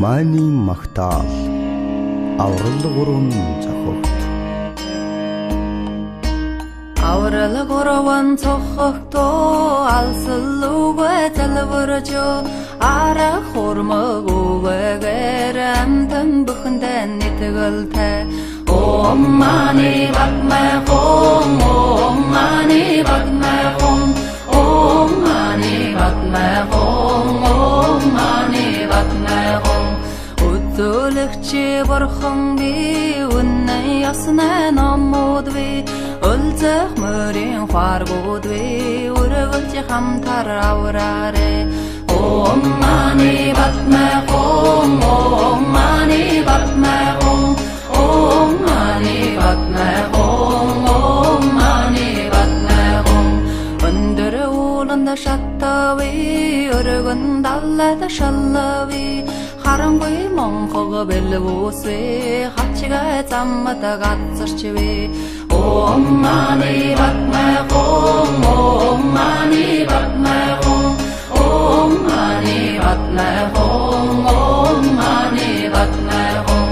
Маний магтаал аврал 3 зохиогт. Аврал 3 зохиогтоо алсалуугүй залбирж араа хурмагүйгээр амтан бүхэндээ нэтгэлтэй Om mani padme hum Om mani padme hum Om mani padme hum Om mani padme hum Өдөөлөгчи бурхан би үнэн ясна номууд би өлзөх мөрийн хааргууд би өргөлж хамтар авраарэ Om mani padme hum Om mani padme hum Om mani padme hum Om mani padme hum Өндөр ууланда шаттави өргөн даллада шаллави харангүй монхог бэлвүүсвэ хачга заммата гацэрчвэ Om mani padme hum Om mani padme hum Om mani padme hum Om mani padme hum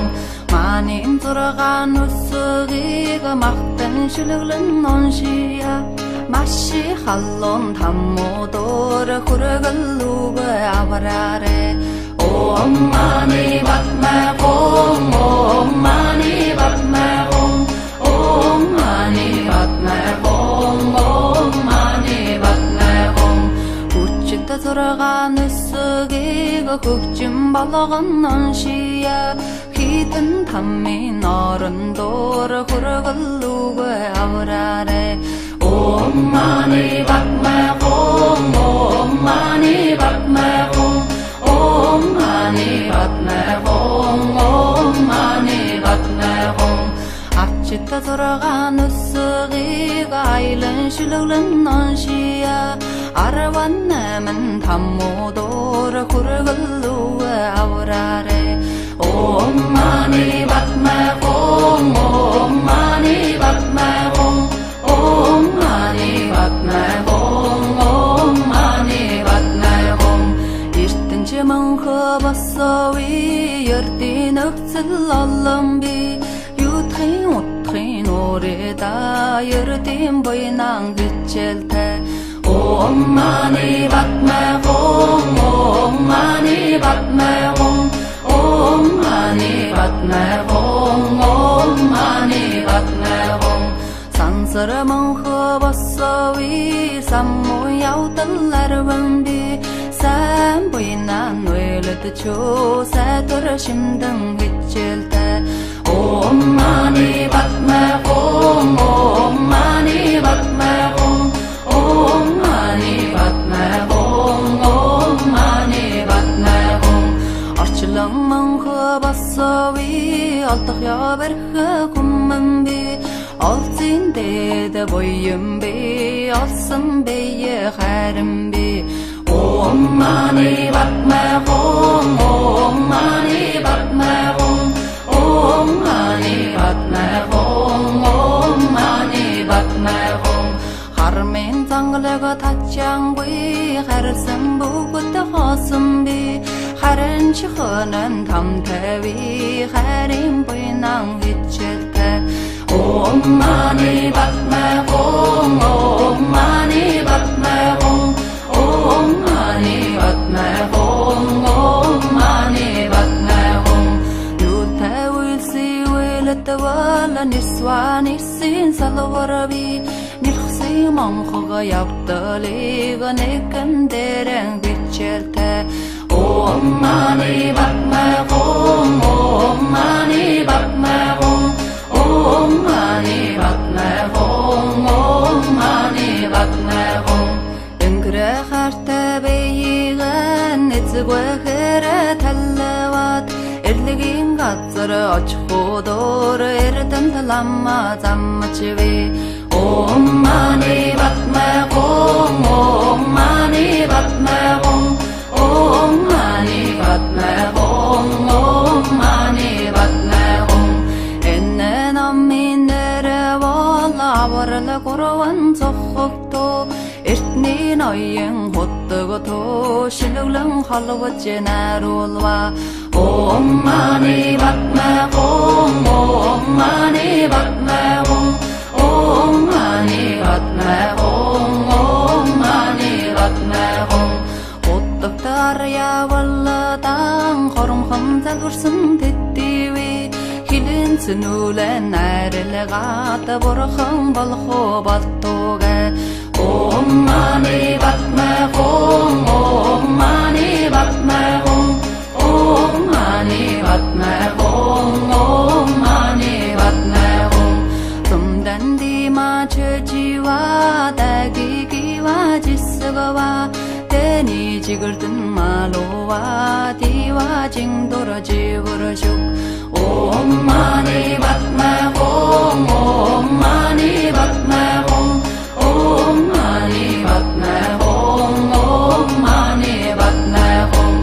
Манин зургаан үсгийг махтан шүлэглэн оншия Маши халлон таммуудор хүргэлүүгээ авраарэ Om mani padme hum Om mani padme hum Om mani padme hum Om mani padme hum Хүчтэй зургаан үсгийг хөгжим болгон оншия Хитэн таммын орондоор хүргэлүүгээ авраарэ Om mani padme hum Om mani padme hum Om mani padme hum Om mani padme hum Ачта зургаан үсгийг айлан шүлэглэн оншия 18 таммуудоор хүргэлүүгээ авраарэ Om mani padme hum Om mani padme hum Om mani padme hum Om mani padme hum Эртэнч мөнхө басови ердийн өвцөл олон би Юутхын утхын урэда ердийн буйнан гिचэлтэй Om mani padme hum Om mani padme hum Om mani padme hum Om mani padme hum Сансар мөнхө басови саммуу явдалар бамби Сайн буйнан нүэлэдчөө сайтар шимдэн гिचэлтэй Om mani padme hum Om mani padme hum Om mani padme hum Om mani padme hum Орчлон мөнхө басови олдох яварх хүмэн би Олзын дэд буйм би олсон бие хайрам би Om mani padme hum Om mani padme hum Om mani padme hum Om mani padme hum Хармын зангалаг тачаангүй харсан бүгд хоосон би Харин чихэнэн тамтави харин буйнан гिचэлтэй Om mani padme hum Om mani padme hum Om mani padme hum Om mani padme hum Юутай үйлси үйлэтвала нисван ирсин салварви Нилхси монхог явдалыг нэгэн дээрэн гिचэлтэй Om mani padme hum Om mani padme hum Om mani padme hum Om mani padme hum Энгэрэ хартай бэйгэн эцэгвэхэр таллават Эрлэгийн газар очихудор эрдэн таламма заммачви Om mani padme hum Om mani padme hum Om mani padme hum Om mani padme hum Энэ намын нэрэ бол аврал 3 зохогтоо Эртний ноён Oyun hottugu to shiluglan halwatje narulwa Om mani padme hum Om mani padme hum Om mani padme hum Om mani padme hum Hottuktar ya wallatang Khorum khamzal vursun tittiwi Hilin sunulen ayrılgata Burkham balkho baltoga Om mani padme hum Om mani padme hum Om mani padme hum Om mani padme hum Tumdan dima chöjiwa dagigiwa jisgawa Teni jigirtin malowa diwa jingdora jivrashuk Om mani padme hum Om mani padme hum Om mani padme hum Om mani padme hum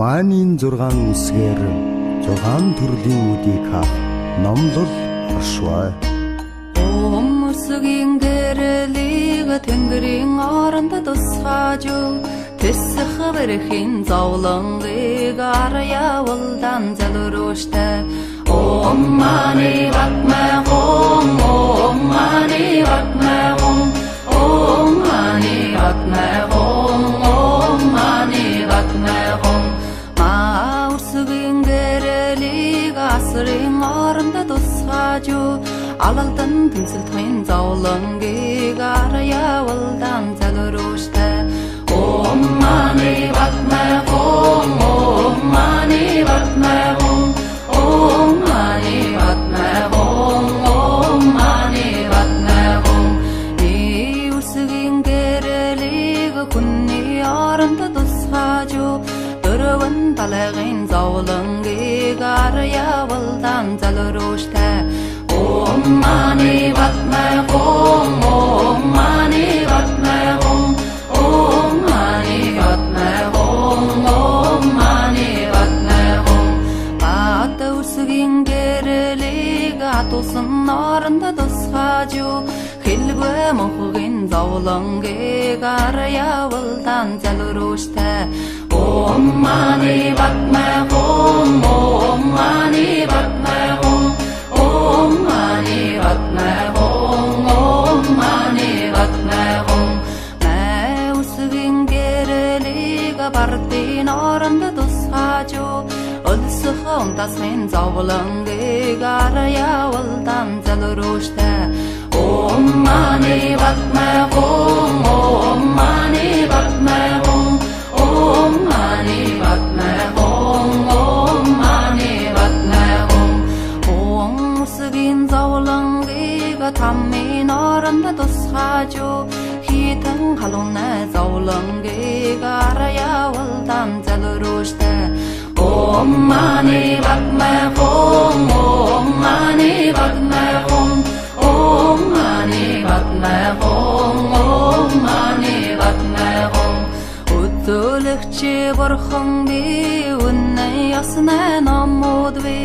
Маанийн 6 үсгээр 6 төрлийн үдийг хаах номлол оршваа. Om usgin gerelig тэнгэрийн орондо тусгаажу Тэсэх бэрхийн зовлонгийг арьявалдан залруштай Om mani padme hum Om mani padme hum Om mani padme hum Om mani padme hum Ma usgin gerelig asрын орондо тусгаажу Алалдан тэнцэлтхэн зовлонгийг арьявалдан залруштай Om mani padme hum Om mani padme hum Om mani padme hum Om mani padme hum И усгин гэрэлиг хүнний орондо тусгаажу Дөрвөн талгын зовлонгийг арьявалдан залруштай Om mani padme hum Om mani padme hum Om mani padme hum Om mani padme hum Бат усгин гэрэлиг атусан орондо тусгаажу Хэлгүй мохгийн зовлонгийг арьявалдан залруштай Om mani padme hum Om mani padme hum Om mani padme hum Om mani padme hum Mä usgin gerelig bardin орондо тусгаажу Өлсөх унтасгын зовлонгийг арьявалдан залруштай Om mani padme hum Om mani padme hum Om mani padme hum Om mani padme hum Om usgin зовлонгийг таммин орондо тусгаажу Хитэн халуунай зовлонгийг арьявалдан залруштай Om mani padme hum Om mani padme hum Om mani padme hum Om mani padme hum Өтөлөгчи бурхан би үнэн яснаа номууд би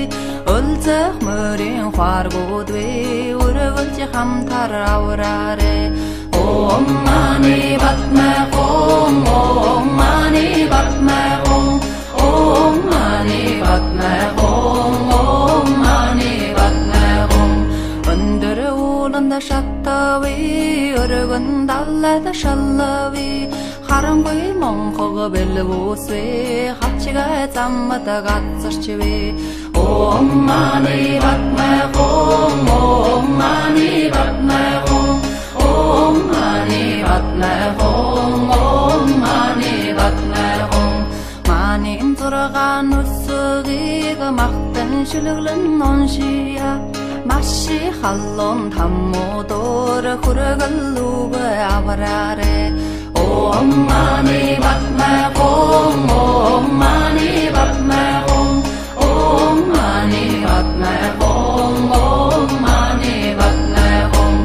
Өлзөх мөрийн хваргууд би өрөвөлж хамтар авраарэ Om mani padme hum Om mani padme hum Om mani padme hum Om mani padme hum Өндөр ууланда шаттави өргөн даллада шаллави Харангүй монхог бэлвүүсвэ хавчига заммата гацарчвэ Om mani padme hum Om mani padme hum Om mani padme hum Om mani padme hum Манин 6 үсгийг махтан шүлэглэн оншия Маши халлон таммуудор хүргэлүүг авраарэ Om mani padme hum Om mani padme hum Om mani padme hum Om mani padme hum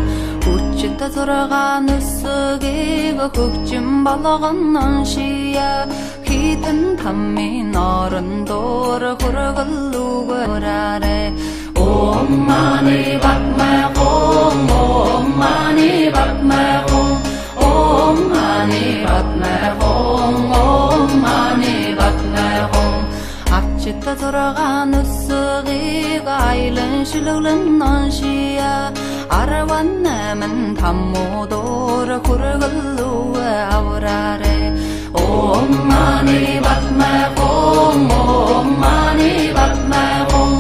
Хүчтэй 6 үсгийг хөгжим болгон оншия Хитэн таммин орондор хүргэлүүг авраарэ Om mani padme hum Om mani padme hum тұрған үсіғиға айлын шілігілін аншия Араван әмін таммудор күргілуі авраре Om mani batma gong Om mani batma gong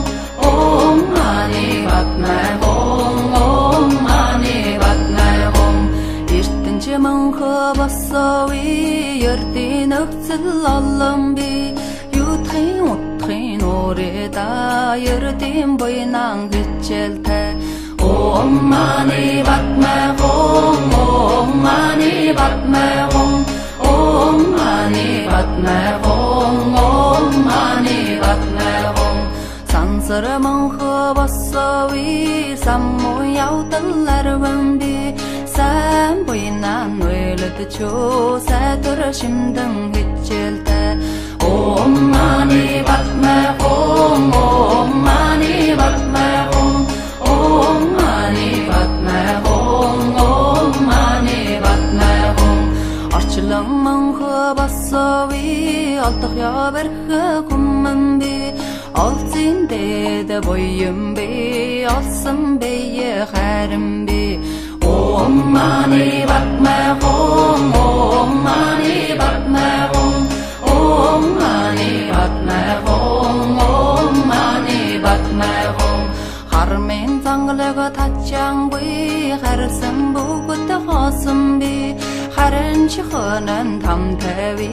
Om mani batma gong Om mani batma gong Ertince mınxı basawi Yertin öksül allım bi Yutxin utxin orida Yertin boynan geçelte Om mani batma gong Om mani batma gong Om mani batma gong Om mani batma gong Sansırı mınxı basawi Sammu yavdıllar vambi Sen boynan öyledi ço Sədur şimdin geçelte Om mani batma gong Om mani batma gong Om mani batma gong Om mani batma gong Arçılın mınxı basawi Altıq ya berxı kumman bi Altsın dede boyum bi Alsın beye xərim bi Om mani batma gong Om mani batma gong Om mani batma gong Om mani batma gong Harmen zanglığı tatcan bi Xərsın bu gütte xasım bi Xərin çıxının tam təvi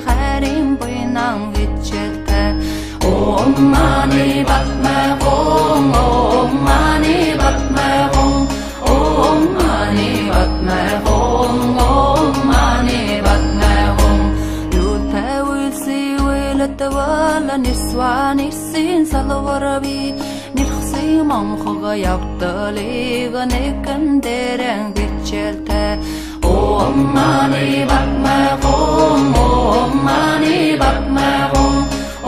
Xərin boynan geçelte Om mani batma gong Om mani batma gong Om mani batma gong Om mani batma gong Yulta wilsi wilat wala niswa nisin salwarabi Nirxsi manxıga yaptaliga nekan deren geçelte Om mani batma gong Om mani batma gong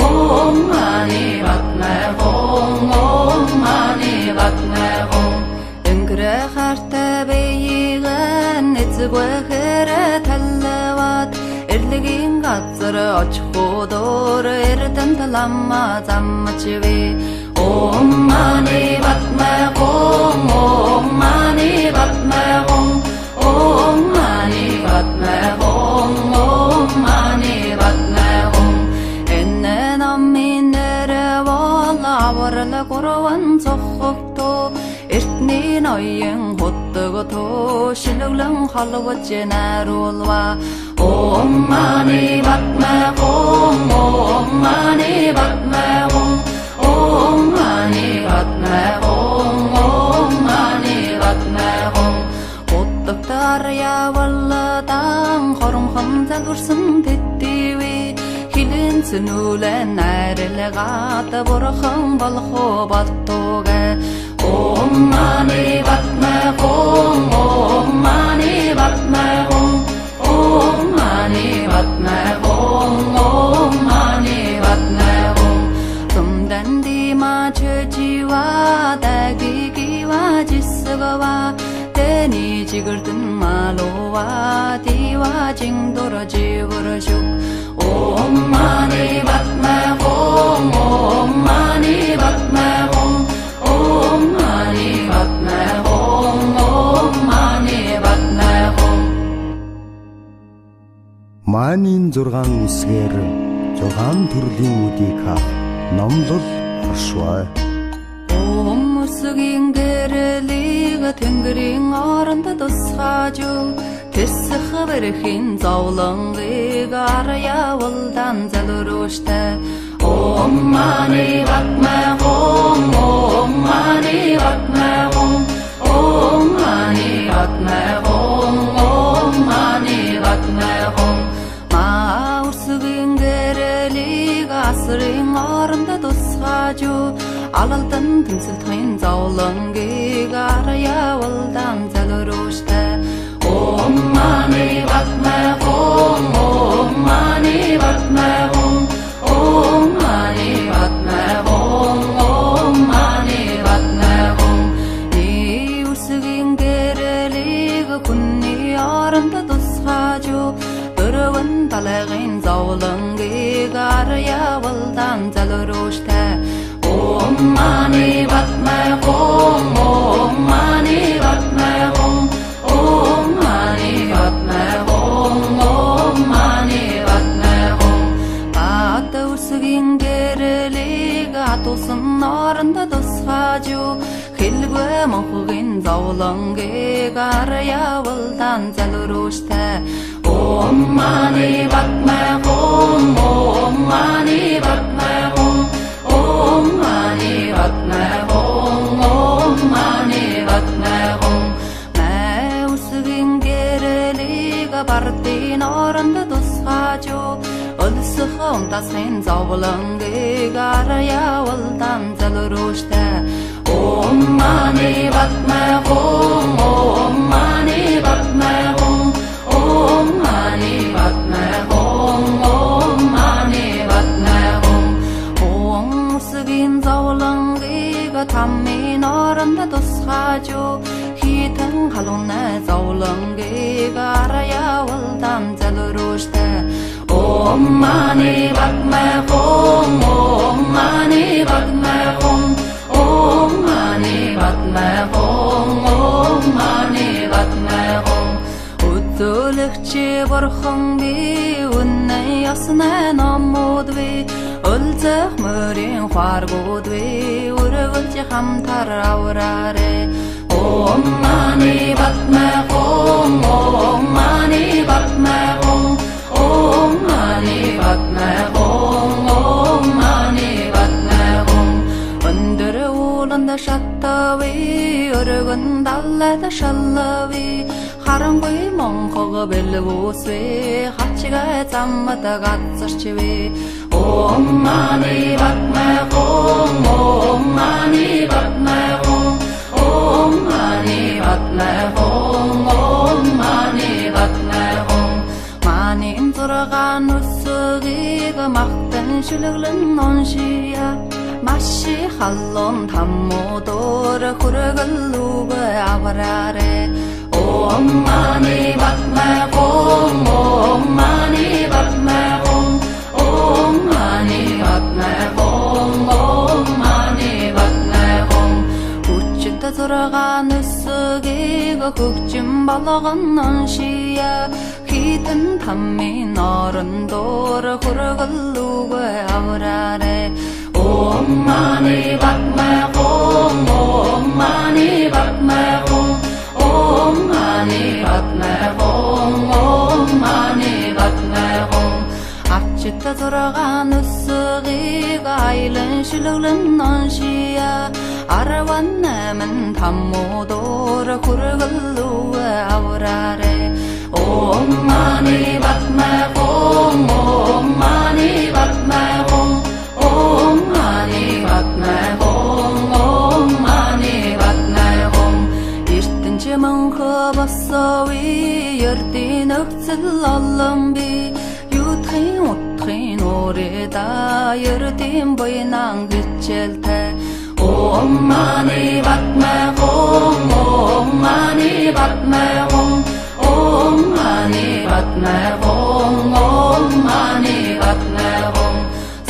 Om mani batma gong Om mani batma gong Üngre xarta beyigen Etzgwe xere tallavat Erligin qatsırı açxudur Erden talamma zammaçvi Om mani batma gong Om mani batma gong Om mani batma gong Om mani batma gong Enne nammin ere valla Varla korovan soxuqto Ertnin ayın hottugu to Şiluglan halwa jenar olva Om mani batma gong Om mani batma gong Om mani batma gong Om mani batma gong Hottuktar ya valladan Xorum xamza dursun tettiwi Hilin sünülen närili gata Borxan balxo battoga Om mani batma gong Om mani batma gong Om mani batma gong Om mani batma gong Tumdan dima çöjiwa Dagigiwa jisgawa Deni jigirtin malowa Diwa jingdora jigurashuk Om mani batma gong Om mani batma gong Om mani batma gong Om mani batma gong Манийн 6 үсгээр 6 төрлийн үдийг хав номлол оршвай Om үсгийн гэрэлийг тэнгэрийн оронд тусгаaju Тэсэх бэрхийн зовлонлыг арьявалдан залруштай Om mani batma gong Om mani batma gong Om mani batma gong Om mani batma gong Ma үсгийн гэрэлийг асрын оронд тусгаaju Алалдан тэмцэлтхэн зовлонгийг арьявалдан залруштай Om mani batma gong Om mani batma gong Om mani batma gong Om mani batma gong Ni үсгийн гэрэлийг күнний оронд тусгаaju өрөвін талағын заулыңғы гарая валдан залырушта Om mani batma hom Om mani batma hom Om mani batma hom Om mani batma hom Ата үсігін керелік атылсын нарында дұсқажу Хилгө мұқығын заулыңғы гарая валдан залырушта Om mani batma hom Om mani batma hom Om mani batma hom Om mani batma hom Mä үсігін керелік бардын орынды дұсқажу Ұлсықы ұмтасқын заулыңғы гарая валдан залырушта Om mani batma hom Om mani batma hom Om mani batma hom Om mani batma hom Om үсігін заулыңғы таммен орында дұсқажу Хитін қалуна заулыңғы гарая валдан залырушта Om mani batma hom Om mani batma hom Om mani batma hom Om mani batma hom Өттөлікче бұрқың бе Үннәй ясына намуд бе Үлзіқ мөрен қуаргуд бе Үрігілче қамтар аураре Om mani batma hom Om mani batma hom Om mani batma hom Om mani batma hom Өндірі олында шаттави Үрігін даллада шаллави Қарыңғой мұңқығы белі босве Қатшыға заммата қатсырчыве Om mani batma hom Om mani batma hom Om mani batma hom Om mani batma hom Манин тұрған үсігі мақтын шүлігілін оншия Маши халлон таммудыр хүрігілугі авраре Om mani batma hom Om mani batma hom Om mani batma hom Om mani batma hom Үтчітті тұрған үсігі көкчім балығын оншия Хитін таммен орындыр хүрігілугі авраре Om mani batma hom Om mani batma hom Om mani batma hom Om mani batma hom Атчытта тұрған үсігі айлын шүлігілін оншия Арван әмін таммудыр хүрігілуі авраре Om mani batma hom Om mani batma hom Om mani batma hom Om mani batma hom Иртінші мұңқы басауи Ерден өксіл алым бе Ютхин утхин орида Ерден бойынан күтчелті Om mani batma hom Om mani batma hom Om mani batma hom Om mani batma hom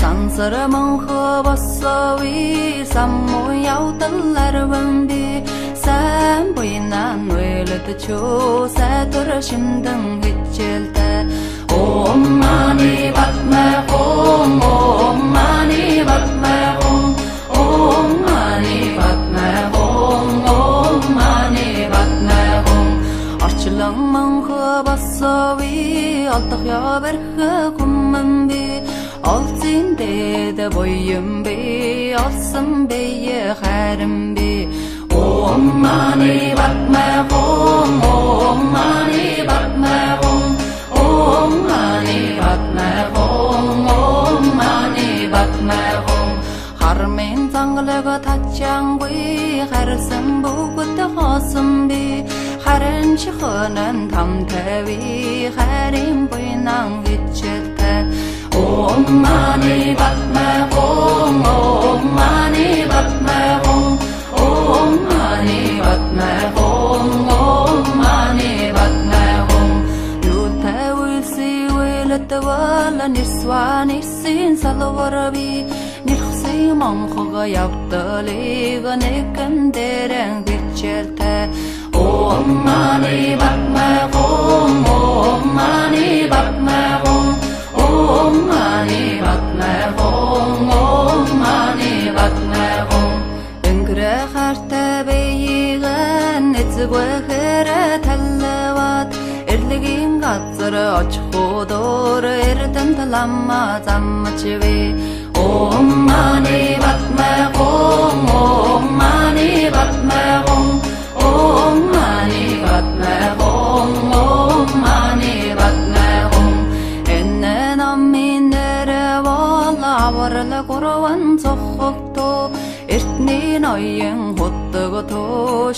Sansırı мұңқы басауи Самму яутылар вымби Сән бойынан өліді чу Сәтір шымдың күтчелті Om mani batma hom Om mani batma hom Om mani batma hom Om mani batma hom Арчылың мұңқы басауи Алтық я бірқі құмым бе Ал сен деді бойым бе Алсым бейі қәрім бе Om mani batma hom Om mani batma hom Om mani batma hom Om mani batma hom Қармен заңғылығы татчаңғой Қарысым бұғыты қасым бе Қарын шығынын там тәуи Қарим бойынан күтчетті Om mani batma hom Om mani batma hom Om mani batma hom Om mani batma hom Yul tawil siwe Niltwala niswani sin salwarbi nirxsi manxoga yaptaliga nekandereng bitchelte Om mani batma om mani batma om mani batma om mani batma Engre kharte beyigan etzgwekhere tallawat Erligin gatsar ochhodor erdan talamma zammachwe Om mani batma om mani batma om mani batma om mani batma Ennen amminere walla warla korwan sokhokto Ertnin oyen hottogoto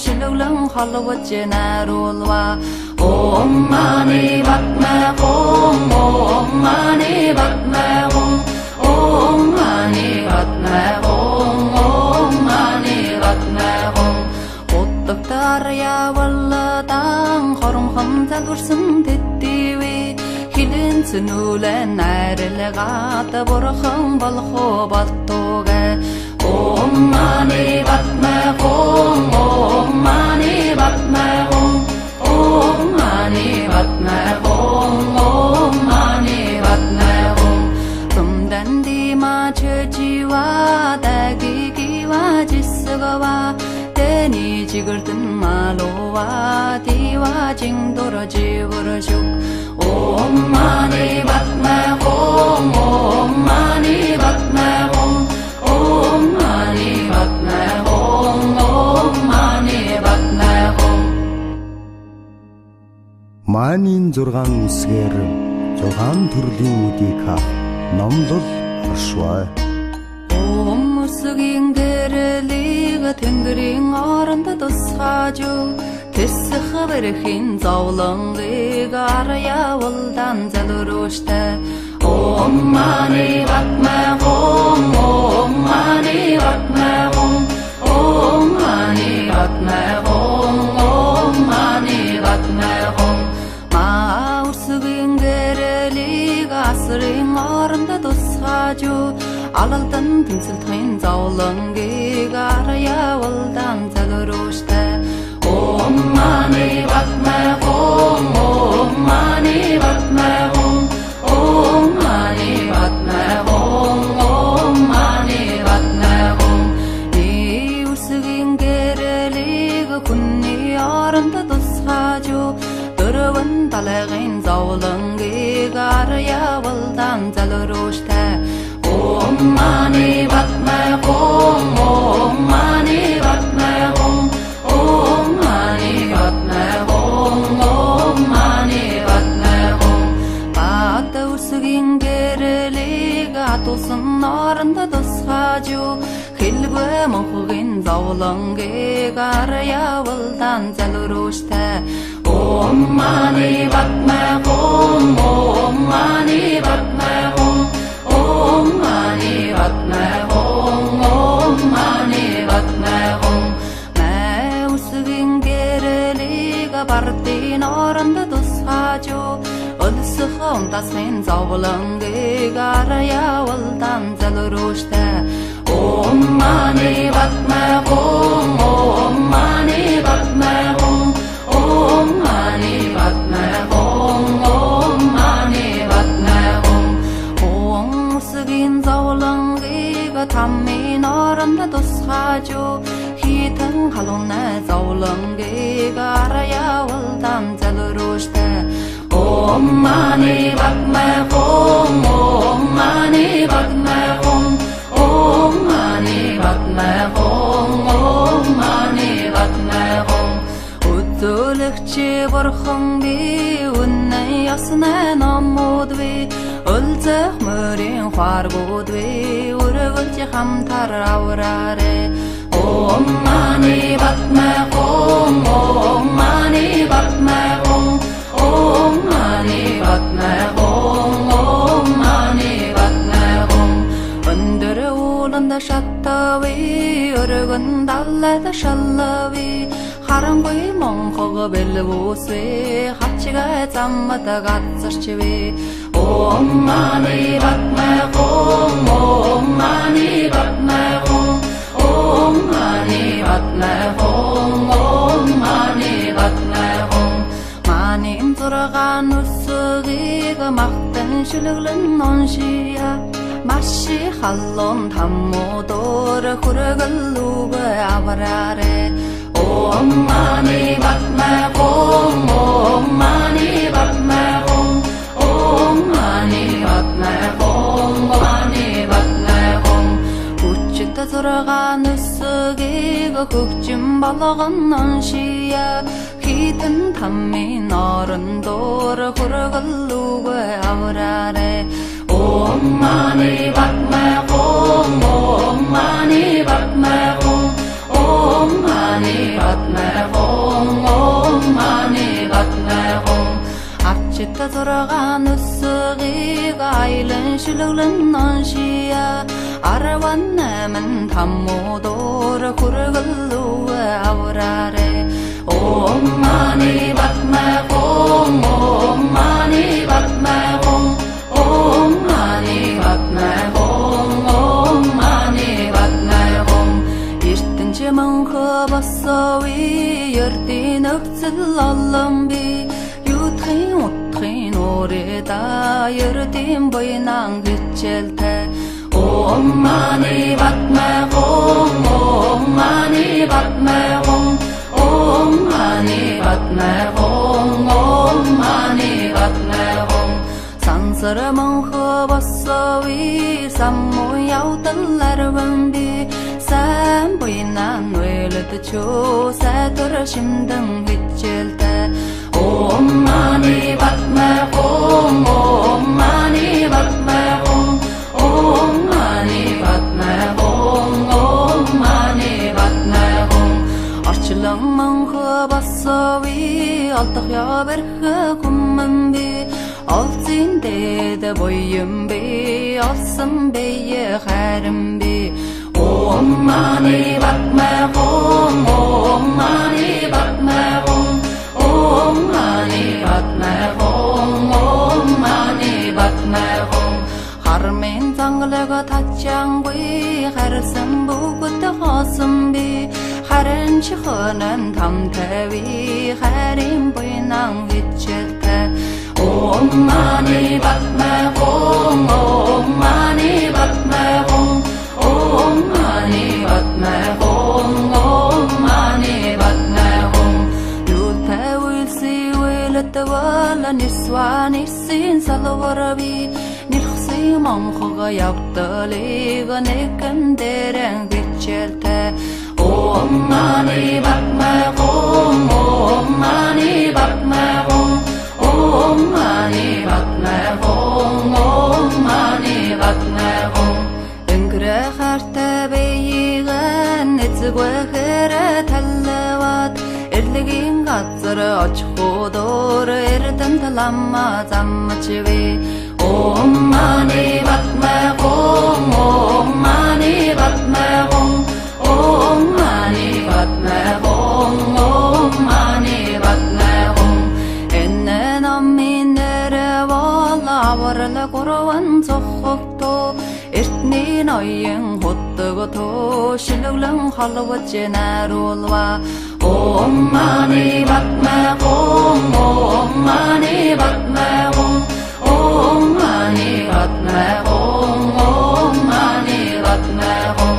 shiluglan halwatje narulwa Om mani batma om mani batma om mani batma om mani batma Hottoqtar ya walla tang xorum khamza dursun tettiwi Hilin sunulen narelgata borkham balkho battoga Om mani batma om mani batma om mani batma om mani batma Tumdan di ma chjiwa dagi giwa jisgawa Teni jigirtin malowa diwa jingdora jivrjuk Om mani batma om mani batma om mani batma om mani batma Маанийн 6 үсгээр 6 төрлийн үдийг хав номлол оршваа. Өмсгийн гэрлийг тэнгэрийн оронд тусгаaju тэсэх бэрхийн зовлоныг арьяавалдан залрууштай Om mani batma om mani batma om mani batma om mani batma Маусгийн гэрлийг асрын оронд тусгаaju алалдан тэнцэлтхэн зовлонгийг арьяавалдан залрууштай Om mani batma om mani batma om mani batma om mani batma Иусгийн гэрлийг күнний оронд тусгаaju дөрвөн талагын зовлонгийг арьяавалдан залрууштай Om mani batma om mani batma om mani batma om mani batma Bata usgin gerlig atusun оронд тусгаaju хэлбэ мохгин зовлонгыг арьяавалдан залрууштай Om mani batma om mani batma om mani batma om mani batma Маусгийн гэрлийг бардын оронд тусгаaju өлсөх унтасын зовлонгыг арьяавалдан залрууштай Om mani batma om mani batma om mani batma om mani batma Өмсгийн зовлонгыг таммын оронд тусгаaju хитэн халуунаа зовлонгыг арьяавалдан залрууштай Om mani batma om mani batma om mani batma om mani batma Өдөлөгчи борхон би үнэн ясна номууд би өлзөх мөрийн харгууд би өрөвөлж хамтар авраарэ Om mani batma om mani batma om mani batma om mani batma Өндөр ууланд шаттави өргөн даллад шаллави харангүй монхог бэлвүсвэ хачга заммата гацарчвэ Om Mani Padme Hum, Om Mani Padme Hum, Om Mani Padme Hum, Om Mani Padme Hum. Manim turgan ussugiga maqtan shuluglan nonshiya Mashi hallon tammodor hurgalluga avarare Om Mani Padme Hum, Om Mani Padme Hum, Om Mani Padme Hum, Om Mani Padme Hum. Uçukta turgan ussugiga hukjum balagан nonshiya Hiten tammin arındor hurgalluga avarare Om Mani Padme Hum, Om Mani Padme Hum, Om Mani Padme Hum, Om Mani Padme Hum. Archita turgan ussugiga aylin shuluglan nonshiya Arvan naman tammodor hurgalluga avarare Om Mani Padme Hum, Om Mani Padme Hum, Om Mani Padme Hum, Om Mani Padme Hum. Ertince mınxı bassavi yerdin öksül allambi Yutxin utxin orida yerdin boynan gütçelte Om Mani Padme Hum, Om Mani Padme Hum, Om Mani Padme Hum, Om Mani Padme Hum. Sansara mınxı bassavi sammu yavdallar vambi Sen boynan öyledi ço sadur şimdin gütçelte Om Mani Padme Hum, Om Mani Padme Hum, Om Mani Padme Hum, Om Mani Padme Hum. Arçılan mınxı bassavi altık ya berxı kummanbi Alzin dede boyum bi alsın beye xarim bi Om Mani Padme Hum, Om Mani Padme Hum, Om Mani Padme Hum, Om Mani Padme Hum. Harmen zanglaga tachangwi harsan bugutta khasmbi Haran chikhanan tamtavi harim boynang vitchelte Om Mani Padme Hum, Om Mani Padme Hum, Om Mani Padme Hum, Om Mani Padme Hum. Yulta wilsi wilatwala niswani sin salwarabi Nirxsi mınxıga yaqdaliga nekan deren vitchelte Om Mani Padme Hum, Om Mani Padme Hum, Om Mani Padme Hum, Om Mani Padme Hum. Önkre xarta beyigan etzgwe xere tallavat Erligin qatsırı açxudur erden talamma zammachivi Om Mani Padme Hum, Om Mani Padme Hum, Om Mani Padme Hum, Om Mani Padme Hum. Enne namminere valla varla korvan soxokto Ertnin ayın hottugu to shiluglan halvatche narulva Om Mani Padme Hum, Om Mani Padme Hum, Om Mani Padme Hum, Om Mani Padme Hum.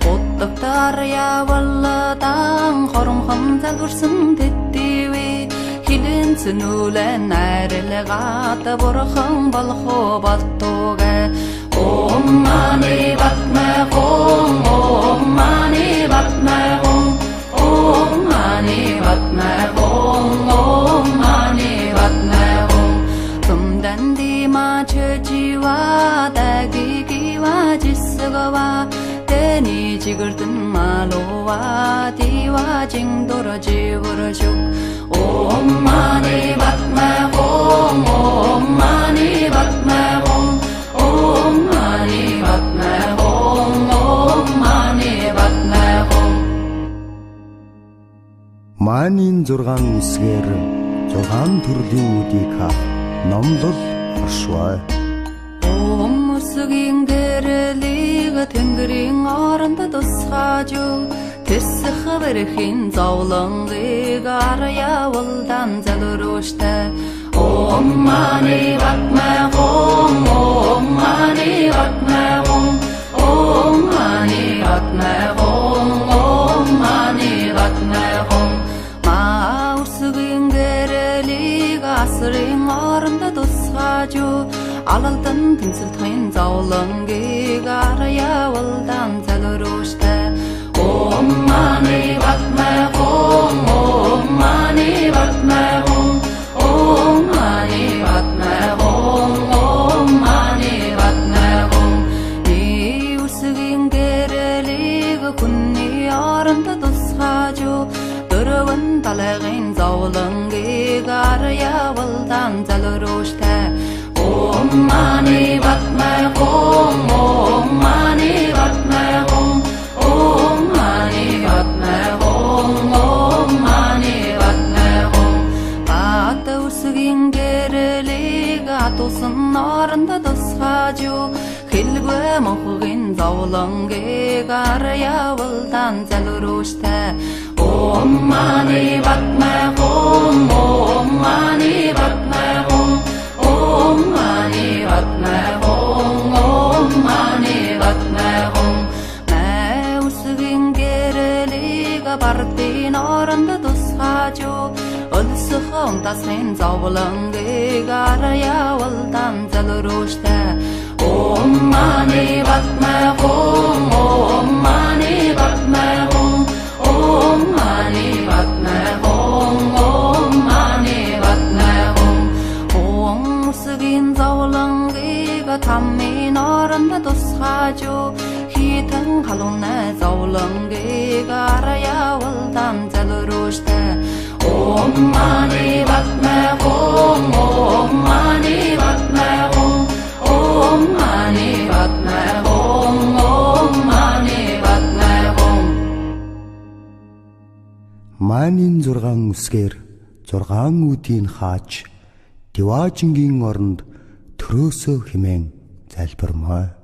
Hottuktar ya valladan xorum xamzal vursun tettivi Hilin sunulen ayrılığata borxan balxo baltoga Om Mani Padme Hum, Om Mani Padme Hum, Om Mani Padme Hum, Om Mani Padme Hum. Tumdan dima chöjiwa dagigiwa jisgawa Teni jigirtin malowa diwa jingdora jivrashuk Om Mani Padme Hum, Om Mani Padme Hum, Om Mani Padme Hum, Om Mani Padme Hum. Манийн 6 үсгээр 6 төрлийн үдийг номлол оршвай. Өмсгийн гэрэлийг тэнгэрийн оронд тусгаж тэсэх бэрхийн зовлонгыг арьявалдан залруштай. Om Mani Padme Hum, Om Mani Padme Hum, Om Mani Padme Hum, Om Mani Padme Hum. Маусгийн гэрэлийг асрын оронд тусгаж алалдан тэнцэлтхэн зовлонгийг арьявалдан залруштай. Om Mani Padme Hum, Om Mani Padme Hum, Om Mani Padme Hum, Om Mani Padme Hum. Иусгийн гэрэлийг хүнний оронд тусгаж дөрвөн талын зовлонгийг арьявалдан залруштай. Om Mani Padme Hum, Om Mani Padme Hum, Om Mani Padme Hum, Om Mani Padme Hum. Усгийн гэрэлийг атусан оронд тусгаж хэлгүй мохгийн зовлонгийг арьявалдан залруштай. Om Mani Padme Hum, Om Mani Padme Hum, Om Mani Padme Hum, Om Mani Padme Hum. Усгийн гэрэлийг бардын оронд тусгаж өлсөх унтасын зовлонгийг арьявалдан залруштай. Om Mani Padme Hum, Om Mani Padme Hum, Om Mani Padme Hum, Om Mani Padme Hum. Усгийн зовлонгийг таммын оронд тусгаж хитэн халуунай зовлонгийг арьявалдан залруштай. Om Mani Padme Hum, Om Mani Padme Hum, Om Mani Padme Hum, Om Mani Padme Hum. Манийн 6 үсгээр 6 үүдийг хааж Диваажингийн оронд төрөөсөө хэмээн залбирмаа.